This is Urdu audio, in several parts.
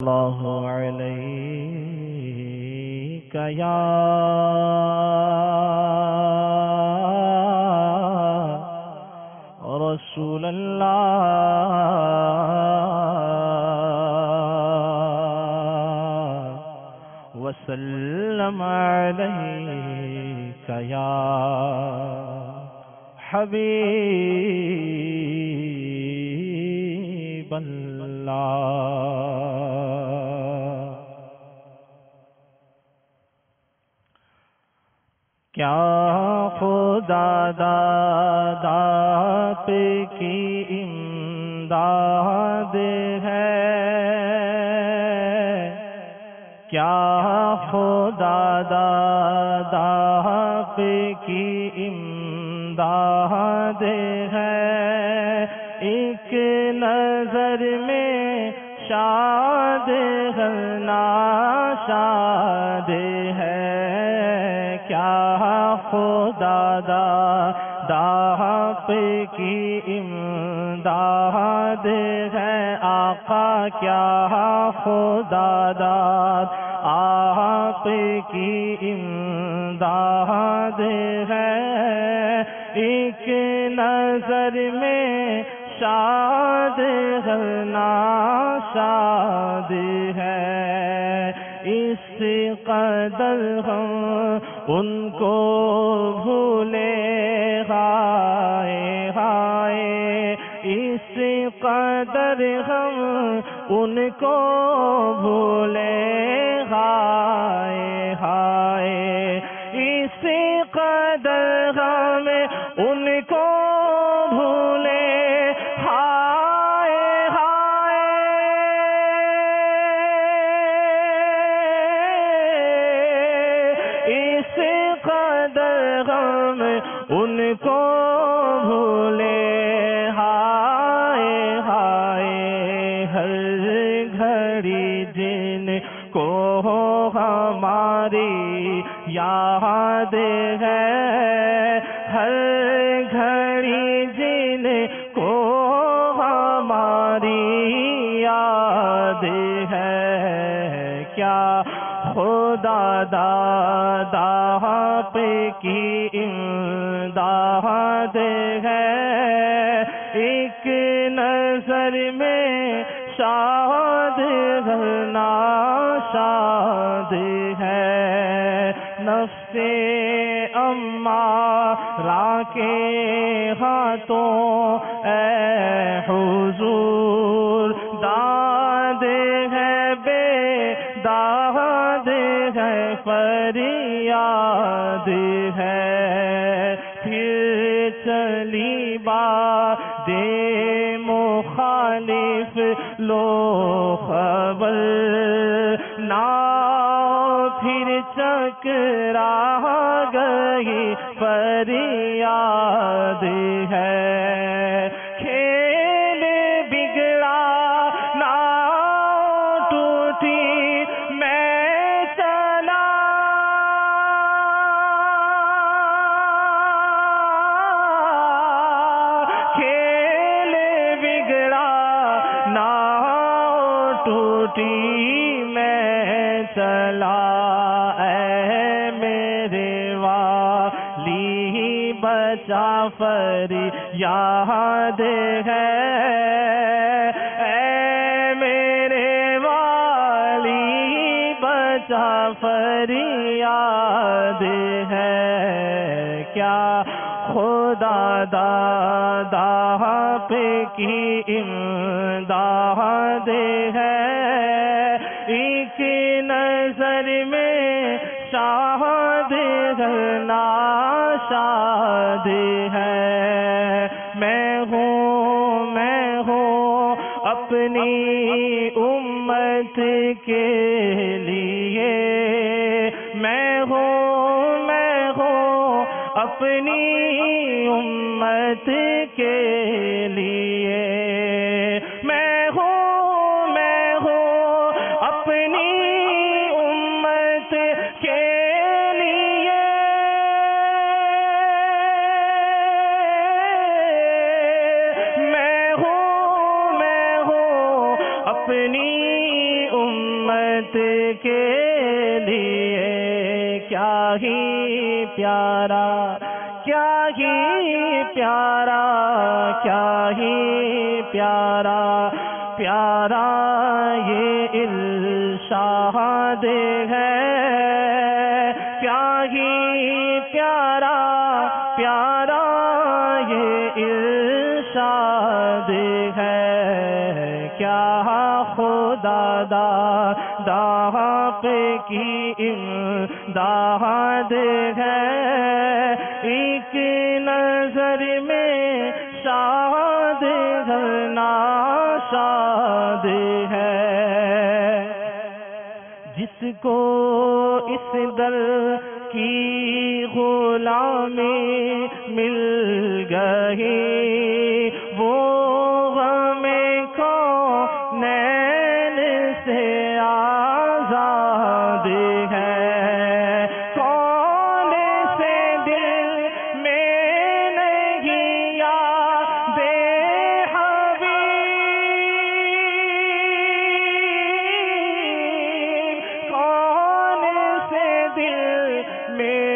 اللہ علیک یا رسول اللہ وسلم علیک یا حبیب اللہ۔ کیا خدا داد آپ کی امداد ہے، کیا خدا داد آپ کی امداد ہے، ایک نظر میں شاد ناشاد ہے، کیا خدا داد آپ کی امداد ہے، آقا کیا خدا داد آپ کی امداد ہے، ایک نظر میں شاد ناشاد ہے، اس قدر ہم ان کو بھولے ہائے ہائے، اس قدر ہم ان کو بھولے ہائے ہائے، اس قدر ہم ان کو بھولے ہائے ہائے، اس قدر ہم ان کو بھولے ہائے ہائے، ہر گھڑی جن کو ہماری یاد ہے، ہر گھڑی جن کو ہماری یاد ہے، کیا خدا داد آپ کی امداد ہے، ایک نظر میں شاد ناشاد ہے، نفس امارہ کے ہاتھوں اے حضور داد ہے، بے داد ہے، فریاد ہے، پھر چلی باد مخالف لو خبر، نہ پھر چکرا گئی فریاد ہے، کھیل بگڑا نہ ٹوٹی میں چلا، کھیل بگڑا نہ ٹوٹی میں چلا، اے میرے والی بچا فریاد ہے، اے میرے والی بچا فریاد ہے، کیا خدا داد آپ کی امداد ہے، ایک نظر میں شاد ناشاد ہے، میں ہوں اپنی امت کے لیے، میں ہوں اپنی امت کے لیے، میں ہوں اپنی امت کے لیے، میں ہوں اپنی امت کے لیے کیا ہی پیارا، کیا ہی پیارا، کیا ہی پیارا، پیارا یہ ارشاد ہے، کیا ہی پیارا، پیارا یہ ارشاد ہے، کیا خدا داد کی امداد ہے، ایک نظر میں شاد ناشاد ہے، جس کو اس در کی غلامی مل گئی وہ غم کونین سے آزاد ہے، کون سے دل میں نہیں یاد حبیب، کون سے دل میں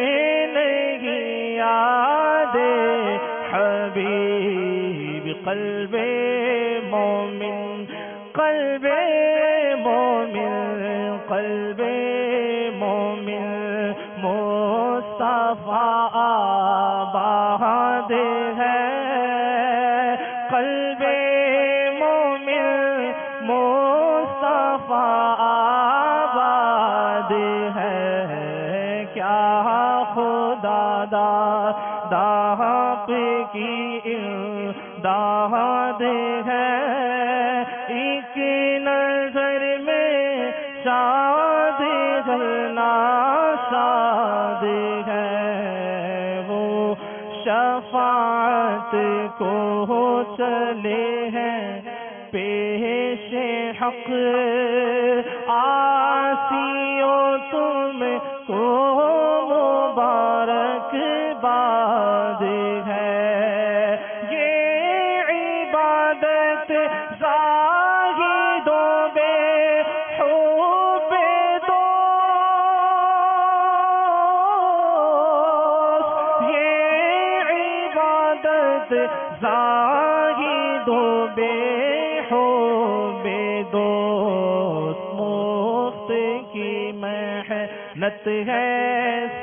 نہیں یاد حبیب، قلب مومن، قلب مومن، قلب مومن مصطفیٰ آباد ہے، قلب مومن مصطفیٰ آباد ہے، کیا خدا داد کی امداد ہے، ایک نظر میں شاد ناشاد ہے، وہ شفاعت کو چلے ہیں پیش حق، آسیو تم کو مبارک باد ہے، یہ عبادت زاہدوں بے حب دوست، یہ عبادت زاہدوں بے حب دوست، مفت کی محنت ہے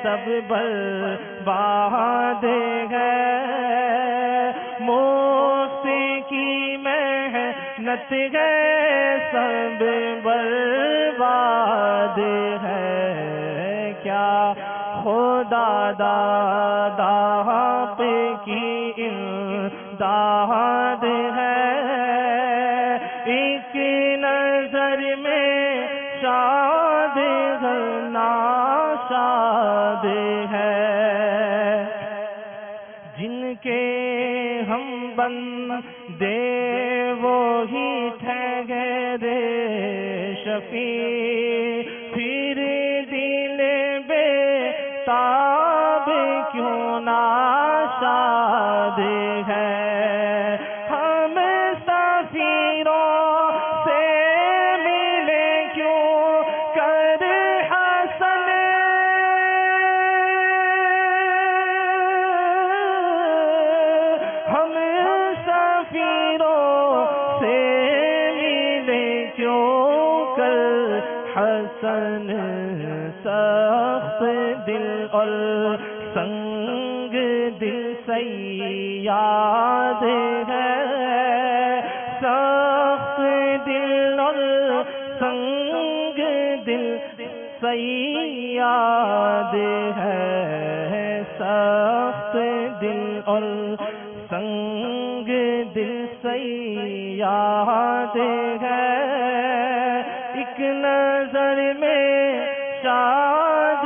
سب برباد ہے، مفت کی محنت ہے سب برباد ہے، کیا خدا داد کی امداد ہے، ایک نظر میں شاد ناشاد ہے، جن کے ہم بندے وہی ٹھہرے شفیع، پھر دل بے تاب کیوں ناشاد ہے، ہم سفیروں سے ملے کیوں کر حسن، ہم سفیروں سے ملے کیوں کر حسن، سخت دل اور سنگ دل صیاد ہے، سخت دل اور سنگ دل صیاد ہے، سخت دل اور سنگ دل صیاد ہے، ایک نظر میں شاد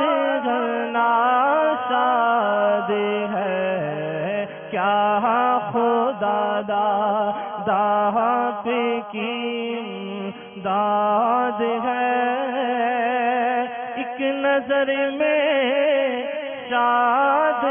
ناشاد ہے، کیا خدا داد کی امداد ہے، ایک نظر میں شاد